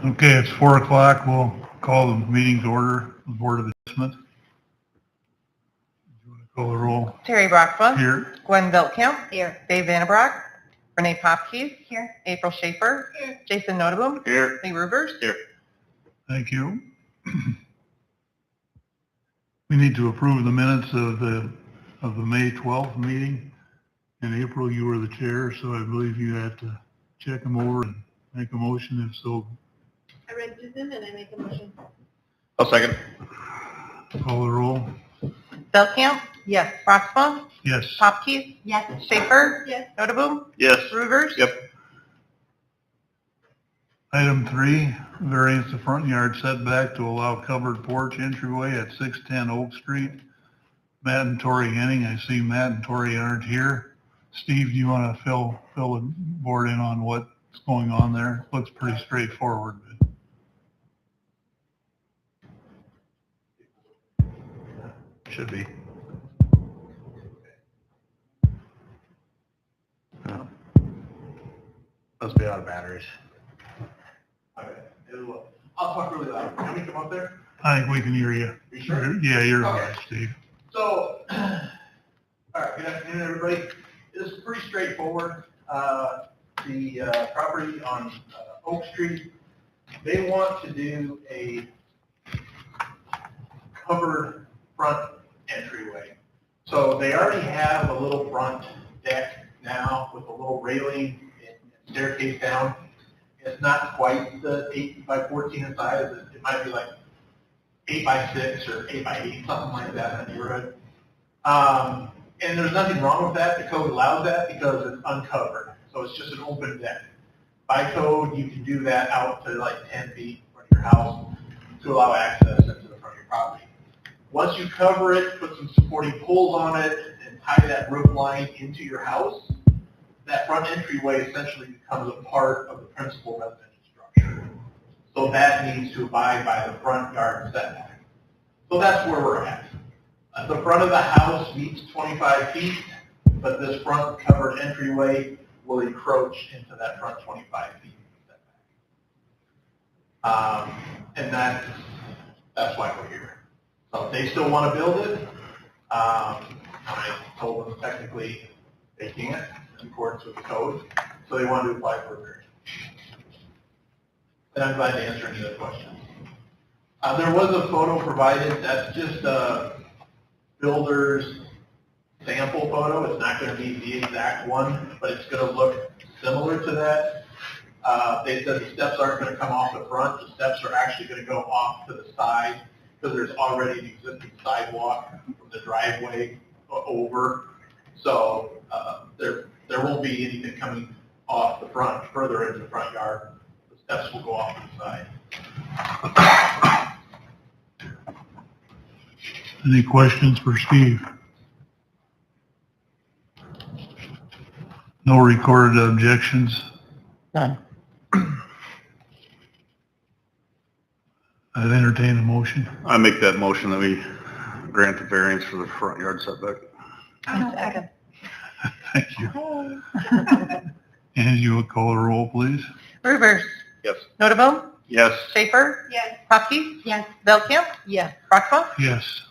Okay, it's 4 o'clock. We'll call the meeting to order, the Board of Adjustment. You want to call the roll? Terry Brockma. Here. Gwen Veltkamp. Here. Dave Vandenbroek. Renee Popke. Here. April Schaefer. Here. Jason Noteboom. Here. Lee Rivers. Here. Thank you. We need to approve the minutes of the May 12th meeting. In April, you were the chair, so I believe you had to check them over and make a motion. If so, I read through them and I make a motion. I'll second. call the roll. Veltkamp. Yes. Brockma. Yes. Popke. Yes. Schaefer. Yes. Noteboom. Yes. Rivers. Yep. Item 3, variance to front yard setback to allow covered porch entryway at 610 Oak Street. Matt and Tori Henning. I see Matt and Tori aren't here. Steve, do you want to fill the board in on what's going on there? Looks pretty straightforward. Should be. Must be out of batteries. Okay. I'll talk really loud. Can we come up there? I think we can hear you. You sure? Yeah, you're Okay. right, Steve. So, all right, good afternoon, everybody. This is pretty straightforward. The property on Oak Street, they want to do a covered front entryway. So they already have a little front deck now with a little railing and staircase down. It's not quite the 8 by 14 in size. It might be like 8 by 6 or 8 by 8, something like that in the neighborhood. And there's nothing wrong with that. The code allows that because it's uncovered. So it's just an open deck. By code, you can do that out to like 10 feet from your house to allow access into the front of your property. Once you cover it, put some supporting poles on it, and tie that roof line into your house, that front entryway essentially becomes a part of the principal residential structure. So that needs to abide by the front yard setback. So that's where we're at. The front of the house meets 25 feet, but this front covered entryway will encroach into that front 25 feet setback. And that's why we're here. So if they still want to build it, I told them technically they can't in accordance with the code, so they want to apply for a variance. And I'm glad to answer any other questions. There was a photo provided. That's just a builder's sample photo. It's not going to be the exact one, but it's going to look similar to that. They said the steps aren't going to come off the front. The steps are actually going to go off to the side because there's already an existing sidewalk from the driveway over. So there won't be anything coming off the front, further into the front yard. The steps will go off to the side. Any questions for Steve? No recorded objections? None. I'd entertain a motion. I make that motion that we grant the variance for the front yard setback. Second. Thank you. And you will call the roll, please? Rivers. Yes. Noteboom. Yes. Schaefer. Yes. Popke. Yes. Veltkamp. Yes. Brockma. Yes.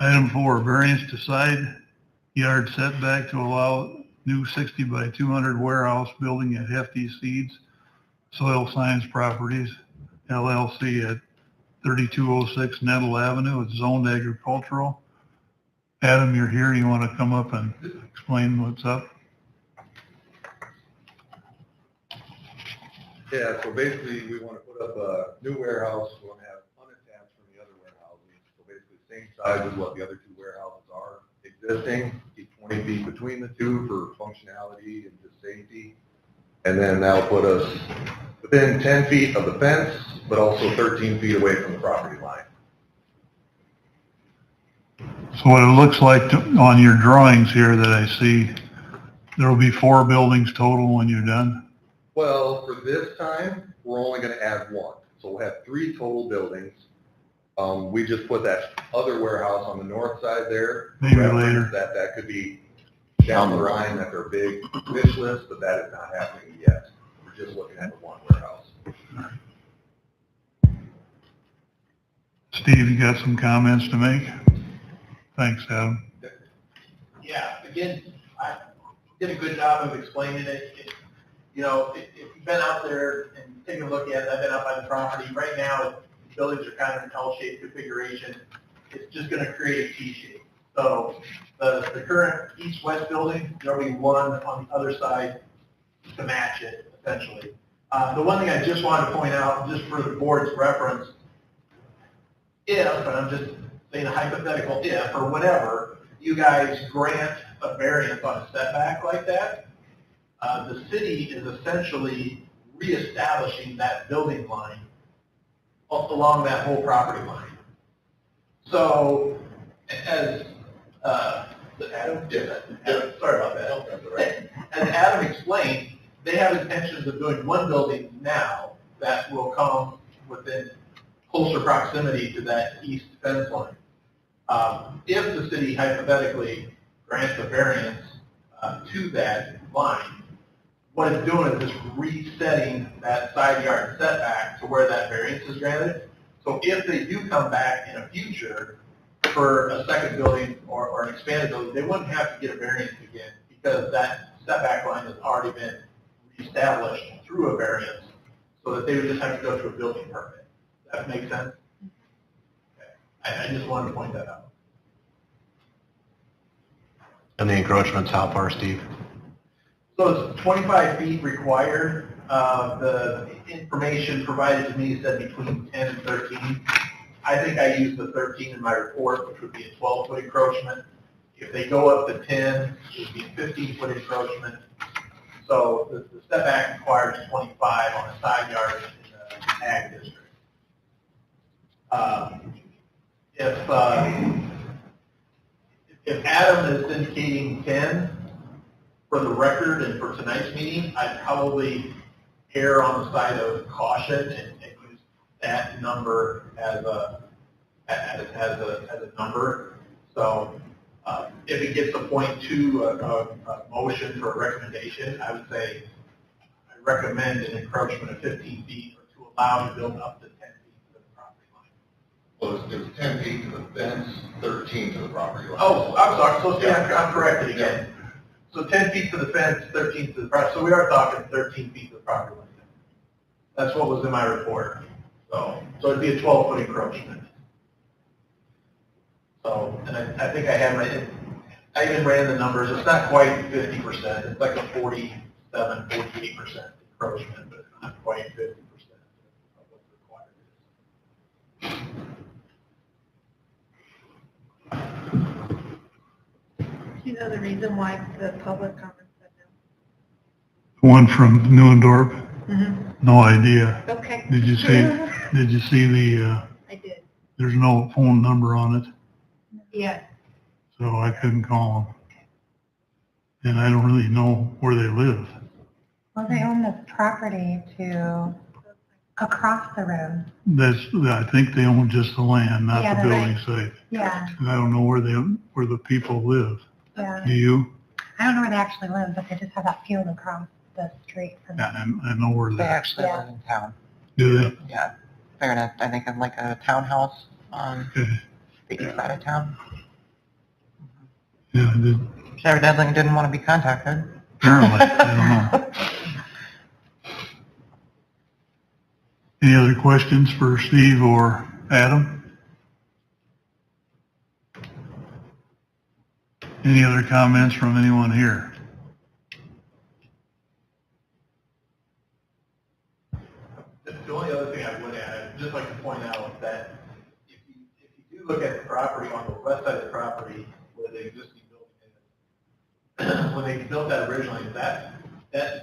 Item 4, variance to side yard setback to allow new 60 by 200 warehouse building at Hefty Seeds Soil Science Properties, LLC at 3206 Nettle Avenue. It's zoned agricultural. Adam, you're here. You want to come up and explain what's up? Yeah, so basically, we want to put up a new warehouse. We want to have unattached from the other warehousing. So basically, same size as what the other two warehouses are existing. Keep 20 feet between the two for functionality and just safety. And then that'll put us within 10 feet of the fence, but also 13 feet away from the property line. So what it looks like on your drawings here that I see, there will be 4 buildings total when you're done? Well, for this time, we're only going to add one. So we'll have 3 total buildings. We just put that other warehouse on the north side there. Maybe Reference later. That could be down the line, that they're big wish list, but that is not happening yet. We're just looking at the one warehouse. Steve, you got some comments to make? Thanks, Adam. Yeah, again, I did a good job of explaining it. You know, if you've been out there and taken a look at it, I've been out by the property. Right now, the buildings are kind of an L-shaped configuration. It's just going to create a T-shape. So the current east-west building, there'll be one on the other side to match it, essentially. The one thing I just wanted to point out, just for the board's reference, if, and I'm just saying a hypothetical if, or whatever, you guys grant a variance on a setback like that, the city is essentially reestablishing that building line along that whole property line. So, as Adam did, sorry about that. That's all right. As Adam explained, they have intentions of doing one building now that will come within closer proximity to that east fence line. If the city hypothetically grants a variance to that line, what it's doing is just resetting that side yard setback to where that variance is granted. So if they do come back in a future for a second building or an expanded building, they wouldn't have to get a variance again because that setback line has already been reestablished through a variance, so that they would just have to go to a building permit. Does that make sense? Okay. I just wanted to point that out. And the encroachments, how far, Steve? So it's 25 feet required. The information provided to me said between 10 and 13. I think I used the 13 in my report, which would be a 12-foot encroachment. If they go up to 10, it would be a 15-foot encroachment. So the setback requires 25 on a side yard in the ag district. If Adam is indicating 10 for the record and for tonight's meeting, I'd probably err on the side of caution and use that number as a number. So if it gets a point to a motion for a recommendation, I would say I recommend an encroachment of 15 feet or to allow you to build up to 10 feet to the property line. Well, it was 10 feet to the fence, 13 to the property line. Oh, I'm sorry, so see, I'm corrected again. So 10 feet to the fence, 13 to the property, so we are talking 13 feet to the property line. That's what was in my report. So it'd be a 12-foot encroachment. So, and I think I had I even ran the numbers, it's not quite 50%, it's like a 47, 48% encroachment, but it's not quite 50% of what's required. Do you know the reason why the public comment said One from Neuendorf, no? no idea. Okay. Did you see the, I did. there's no phone number on it, Yeah. so I couldn't call them. And I don't really know where they live. Well, they own this property to across the road. I think they own just the land, not Yeah, the they're building site. Yeah, And I don't know where the people live. yeah. Do you? I don't know where they actually live, but they just have that field across the street from Yeah, I know where They they, actually Yeah. live in town. do they? Yeah. They're in I think in like a townhouse on Okay. the east side of town. Yeah, I did. Evidently didn't want to be contacted. Apparently, I don't know. Any other questions for Steve or Adam? Any other comments from anyone here? The only other thing I would add, I'd just like to point out that if you do look at the property on the west side of the property where the existing building is, when they built that originally, that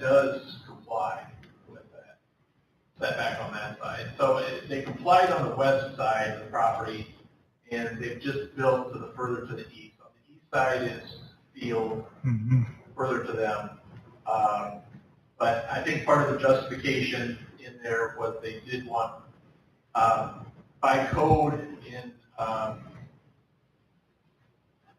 does comply with that setback on that side. So they complied on the west side of the property, and they've just built further to the east. On the east side is field, Mhm. further to them. But I think part of the justification in there was they did want by code in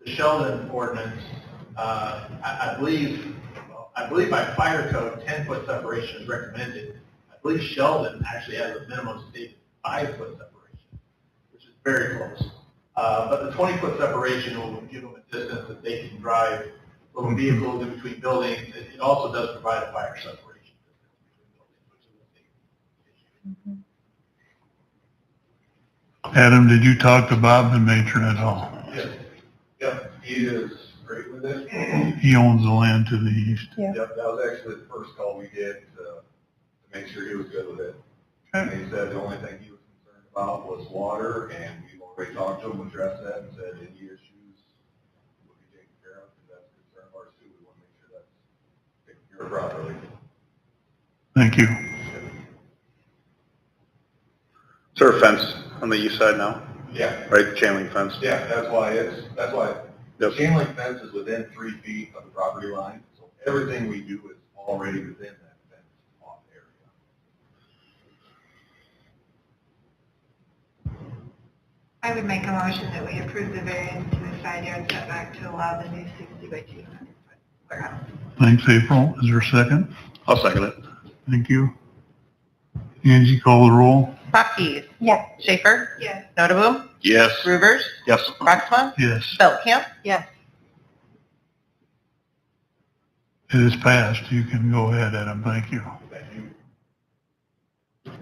the Sheldon ordinance, I believe by fire code, 10-foot separation is recommended. I believe Sheldon actually has a minimum stated 5-foot separation, which is very close. But the 20-foot separation will give them a distance that they can drive little vehicles in between buildings. It also does provide a fire separation between buildings, which is a big issue. Adam, did you talk to Bob the matron at all? Yes. Yep, he is great with it. He owns the land to the east. Yeah. Yep, that was actually the first call we did to make sure he was good with it. And he said the only thing he was concerned about was water, and we've already talked to him, addressed that, and said any issues will be taken care of, because that's a concern of ours too. We want to make sure that's taken care of properly. Thank you. Is there a fence on the east side now? Yeah, Right, chain link fence? yeah, that's why the Yep. chain link fence is within 3 feet of the property line, so everything we do is already within that fence off area. I would make a motion that we approve the variance to the side yard setback to allow the new 60 by 200 foot warehouse. Thanks, April. Is there a second? I'll second it. Thank you. Angie, call the roll. Hopkins. Yes. Schaefer. Yes. Notably. Yes. Rivers. Yes. Broxma. Yes, Belkamp. Yes. it is passed. You can go ahead, Adam. Thank you. Thank you.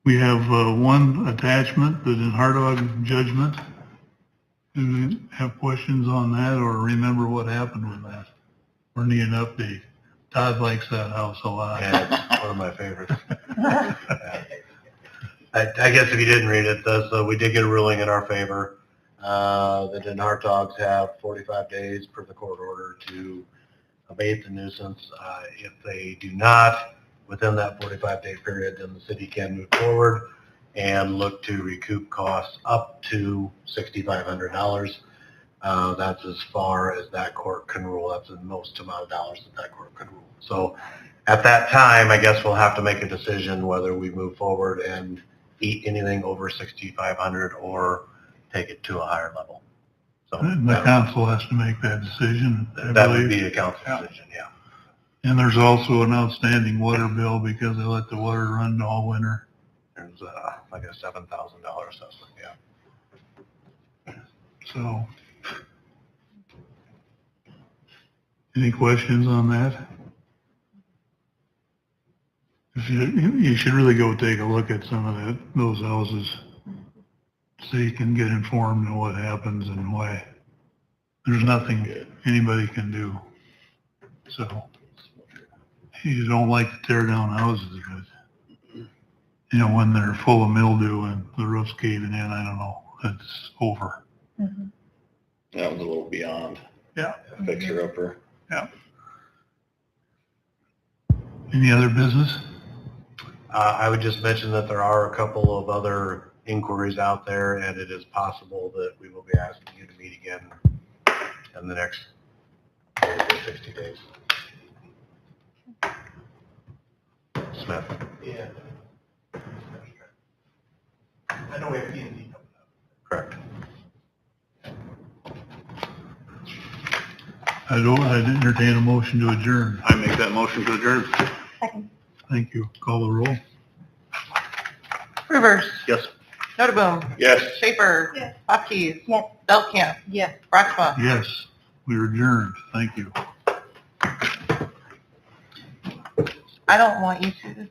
We have one attachment, the Hardog judgment. Do you have questions on that or remember what happened with that? Or need an update? Todd likes that house a lot. Yeah, it's one of my favorites. I guess if you didn't read it, we did get a ruling in our favor. The Den Hartogs have 45 days per the court order to abate the nuisance. If they do not, within that 45-day period, then the city can move forward and look to recoup costs up to $6,500. That's as far as that court can rule. That's the most amount of dollars that court can rule. So at that time, I guess we'll have to make a decision whether we move forward and eat anything over 6,500 or take it to a higher level. So The council has to make that decision, I that would believe. be a council decision, yeah. And there's also an outstanding water bill because they let the water run all winter. There's like a $7,000 assessment, yeah. So, any questions on that? You should really go take a look at some of those houses so you can get informed on what happens and why. There's nothing anybody can do. So, you don't like to tear down houses, but, you know, when they're full of mildew and the roof's caving in, I don't know, it's over. That was a little beyond. Yeah. Fixer-upper. Any other business? I would just mention that there are a couple of other inquiries out there, and it is possible that we will be asking you to meet again in the next 60 days. Smith. Yeah. I know we have P&Z coming up. Correct. I'd entertain a motion to adjourn. I make that motion to adjourn. Thank you. Call the roll. Rivers. Yes. Notably. Yes. Schaefer. Yes. Hopkins. Yes. Belkamp. Yes. Broxma. Yes, we are adjourned. Thank you. I don't want you to.